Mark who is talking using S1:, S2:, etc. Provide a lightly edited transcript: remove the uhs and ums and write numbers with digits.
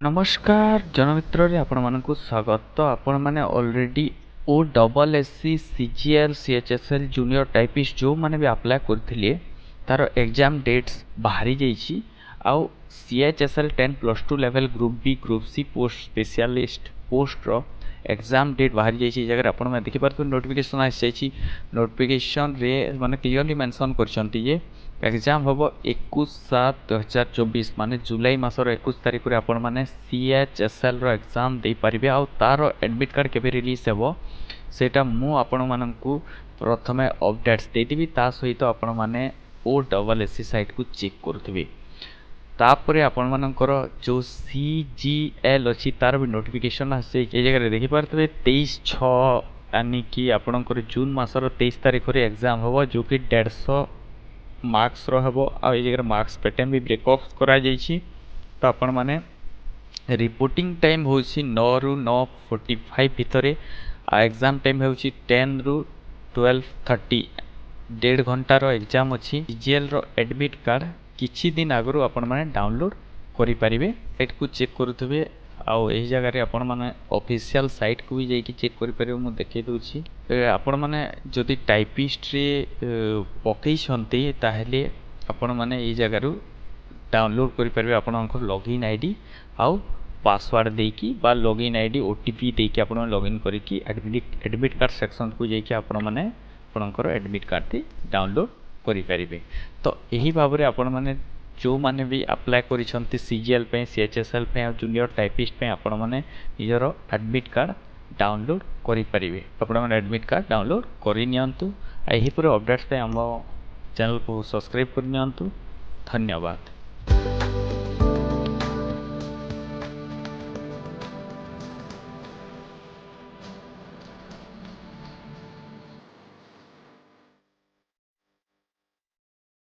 S1: नमस्कार जनमित्र रे आपण मानकु स्वागत। तो आपण माने ऑलरेडी ओ double SC CGL CHSL junior typist जो माने भी अप्लाई करथिले तार एग्जाम डेट्स बाहरी जाइछि। आउ CHSL 10 plus 2 level group B group C post specialist post रो एग्जाम डेट बाहरी जाइछि। जगह आपण माने देखि पारथु नोटिफिकेशन आसी जाइछि। नोटिफिकेशन रे माने क्लियरली मेंशन करछन्ती जे एग्जाम हम 21/7/2024 माने जुलाई मासर 21 तारिख रे आपण माने सीएचएसएल रो एग्जाम दे पारिबे। आ तार एडमिट कार्ड केबे रिलीज हेबो सेटा मु आपण माननकु प्रथमे अपडेट्स देतिबी। ता सहित आपण माने ओ डबल एससी साइट को चेक करथिबे। तापरे आपण मानकर जो सीजीएल अछि तार भी नोटिफिकेशन आसे ए जगह रे देखि पारथबे 23/6 यानी कि आपणकर जून मासर 23 तारिख रे एग्जाम होबो जो कि 150 मार्क्स रहबो। आ ए जगह मार्क्स पैटर्न भी ब्रेकअप करा जाइछि। तो आपण माने रिपोर्टिंग टाइम होछि 9 रु 9:45 भितरे। आ एग्जाम टाइम होछि 10 रु 12:30 1.5 घंटा रो एग्जाम अछि। जीएल रो एडमिट कार्ड किछि दिन आगरु आपण माने डाउनलोड करि परिबे। साइट को चेक करूथबे। आउ एही जगह रे आपण माने ऑफिशियल साइट को भी जाई कि चेक करि परिबे। मु देखै दउछि आपण माने जदि टाइपिस्ट रे पकै छन्ती ताहेले आपण माने एही जगह रु डाउनलोड करि परिबे। आपनकर लॉगिन आईडी आउ पासवर्ड देकी बा लॉगिन आईडी ओटीपी देकी आपण लॉगिन करिकि एडमिट कार्ड सेक्शन को जाई कि आपण माने आपनकर एडमिट कार्ड टी डाउनलोड करि परिबे। तो एही भाबरे आपण माने जो माने भी अप्लाई करिसंती सीजीएल पे सीएचएसएल पे जूनियर टाइपिस्ट पे आपण माने निजर एडमिट कार्ड डाउनलोड करि परिबे। आपण माने एडमिट कार्ड डाउनलोड करि नियंतु। एही पुरो अपडेट्स पे हम चैनल को सब्सक्राइब कर नियंतु। धन्यवाद।